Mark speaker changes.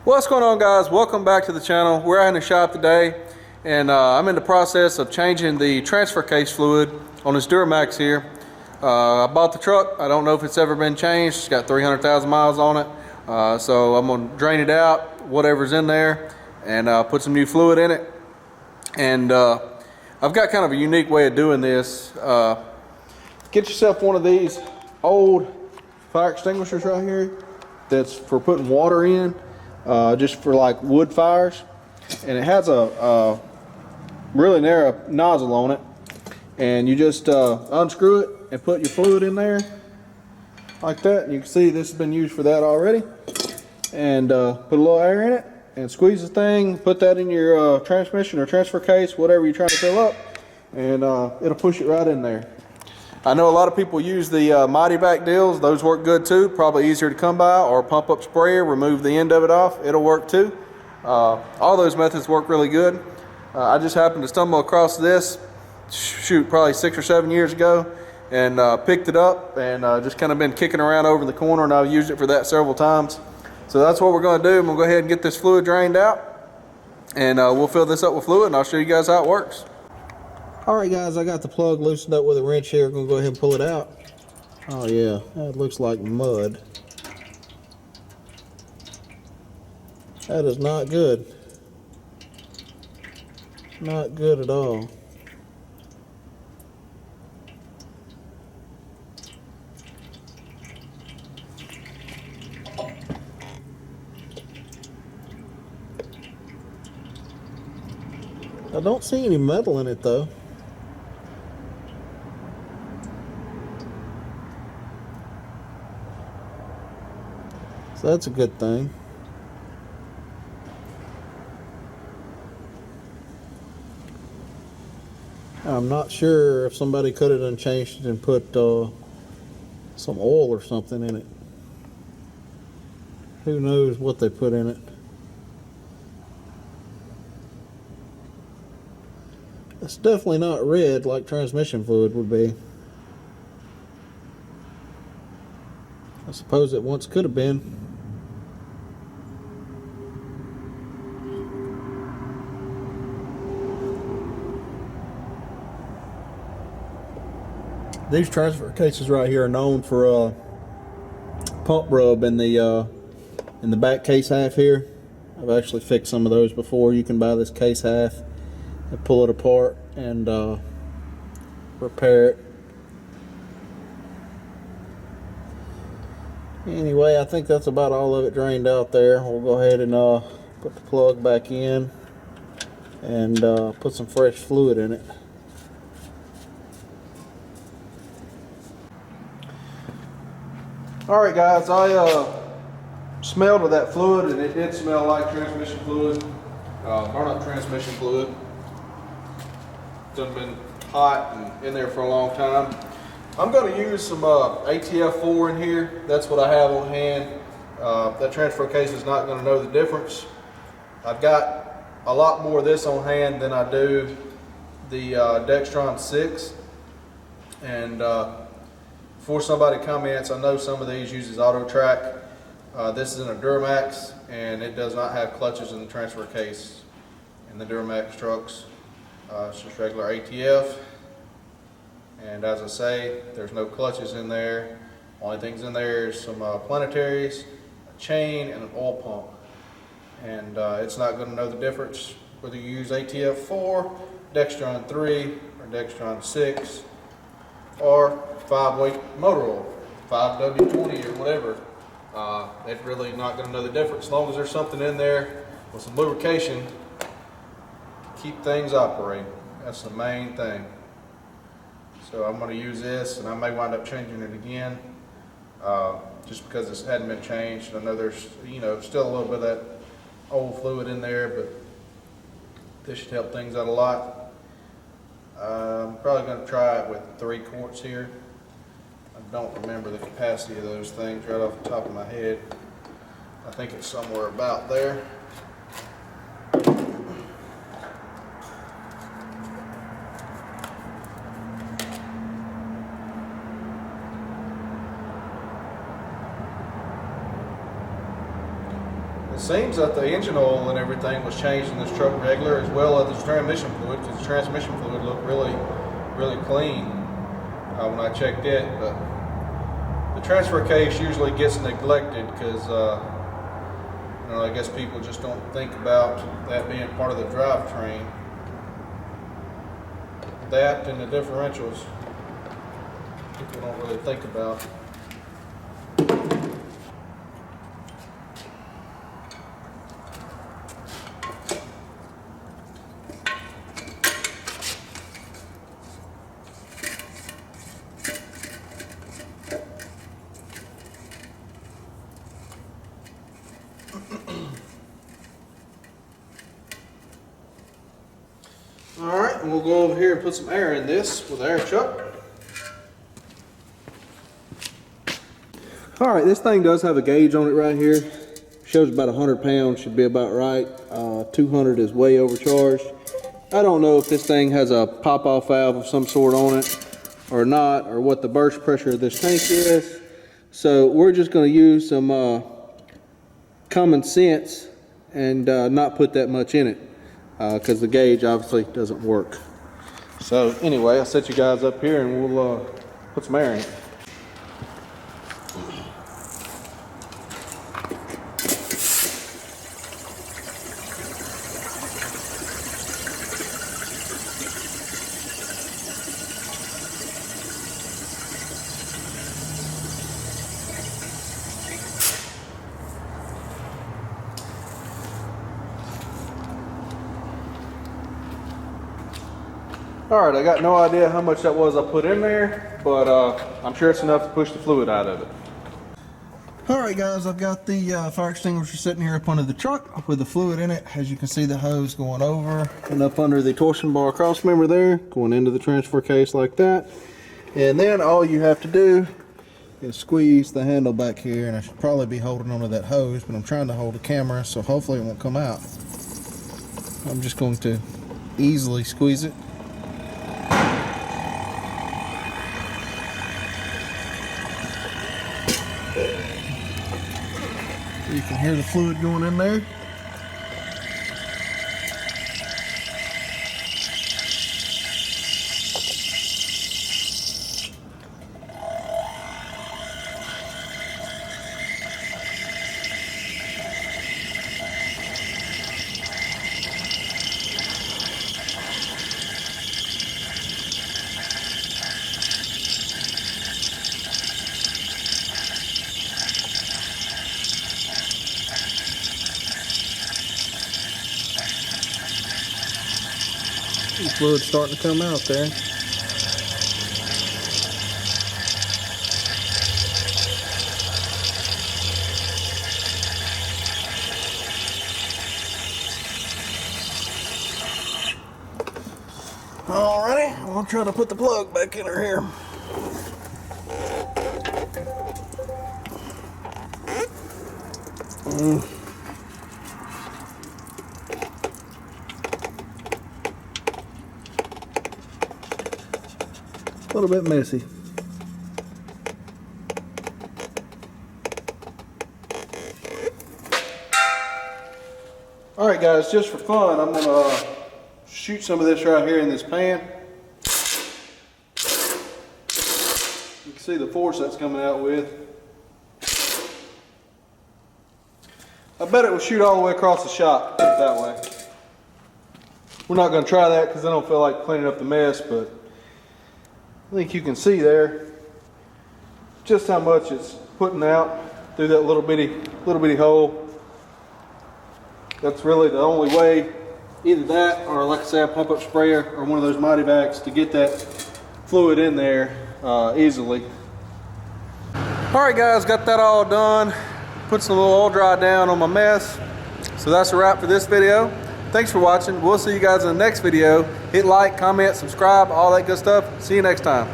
Speaker 1: What's going on, guys? Welcome back to the channel. We're out in the shop today, and I'm in the process of changing the transfer case fluid on this Duramax here. I bought the truck. I don't know if it's ever been changed. It's got 300,000 miles on it, so I'm going to drain it out, whatever's in there, and put some new fluid in it. And I've got kind of a unique way of doing this. Get yourself one of these old fire extinguishers right here that's for putting water in, just for like wood fires, and it has a really narrow nozzle on it, and you just unscrew it and put your fluid in there like that, and you can see this has been used for that already, and put a little air in it and squeeze the thing, put that in your transmission or transfer case, whatever you're trying to fill up, and it'll push it right in there. I know a lot of people use the Mighty Vac deals. Those work good too. Probably easier to come by, or pump up sprayer, remove the end of it off. It'll work too. All those methods work really good. I just happened to stumble across this, probably 6 or 7 years ago, and picked it up, and just kind of been kicking around over in the corner, and I've used it for that several times. So that's what we're going to do. I'm going to go ahead and get this fluid drained out, and we'll fill this up with fluid, and I'll show you guys how it works. Alright guys, I got the plug loosened up with a wrench here. I'm going to go ahead and pull it out. Oh yeah, that looks like mud. That is not good. Not good at all. I don't see any metal in it though. So that's a good thing. I'm not sure if somebody could have done changed it and put some oil or something in it. Who knows what they put in it. It's definitely not red like transmission fluid would be. I suppose it once could have been. These transfer cases right here are known for pump rub in the back case half here. I've actually fixed some of those before. You can buy this case half and pull it apart and repair it. Anyway, I think that's about all of it drained out there. We'll go ahead and put the plug back in and put some fresh fluid in it. Alright guys, I smelled of that fluid, and it did smell like transmission fluid, or not transmission fluid. It's been hot and in there for a long time. I'm going to use some ATF4 in here. That's what I have on hand. That transfer case is not going to know the difference. I've got a lot more of this on hand than I do the Dextron 6, and before somebody comments, I know some of these uses auto track. This is in a Duramax, and it does not have clutches in the transfer case in the Duramax trucks. It's just regular ATF, and as I say, there's no clutches in there. Only things in there is some planetaries, a chain, and an oil pump, and it's not going to know the difference whether you use ATF 4, Dextron 3, or Dextron 6, or 5-weight motor oil, 5W20 or whatever. It's really not going to know the difference, as long as there's something in there with some lubrication to keep things operating. That's the main thing. So I'm going to use this, and I may wind up changing it again, just because this hadn't been changed. I know there's still a little bit of that old fluid in there, but this should help things out a lot. I'm probably going to try it with 3 quarts here. I don't remember the capacity of those things right off the top of my head. I think it's somewhere about there. seems that the engine oil and everything was changed in this truck regular, as well as the transmission fluid, because the transmission fluid looked really clean when I checked it. But the transfer case usually gets neglected because I guess people just don't think about that being part of the drivetrain. That and the differentials, people don't really think about. Alright, and we'll go over here and put some air in this with the air chuck. Alright, this thing does have a gauge on it right here. Shows about 100 pounds, should be about right. 200 is way overcharged. I don't know if this thing has a pop-off valve of some sort on it or not, or what the burst pressure of this tank is. So we're just going to use some common sense and not put that much in it. Because the gauge obviously doesn't work. So anyway, I'll set you guys up here and we'll put some air in it. Alright, I got no idea how much that was I put in there, but I'm sure it's enough to push the fluid out of it. Alright guys, I've got the fire extinguisher sitting here up under the truck with the fluid in it. As you can see, the hose going over and up under the torsion bar cross member there, going into the transfer case like that. And then all you have to do is squeeze the handle back here, and I should probably be holding onto that hose, but I'm trying to hold the camera, so hopefully it won't come out. I'm just going to easily squeeze it. You can hear the fluid going in there. The fluid's starting to come out there. Alrighty, I'm gonna try to put the plug back in her here. A little bit messy. Alright guys, just for fun, I'm gonna shoot some of this right here in this pan. You can see the force that's coming out with. I bet it will shoot all the way across the shop that way. We're not going to try that because I don't feel like cleaning up the mess, but I think you can see there just how much it's putting out through that little bitty hole. That's really the only way, either that or, like I said, a pump-up sprayer or one of those mighty vacs to get that fluid in there easily. Alright guys, got that all done. Put some little oil dry down on my mess. So that's a wrap for this video. Thanks for watching. We'll see you guys in the next video. Hit like, comment, subscribe, all that good stuff. See you next time.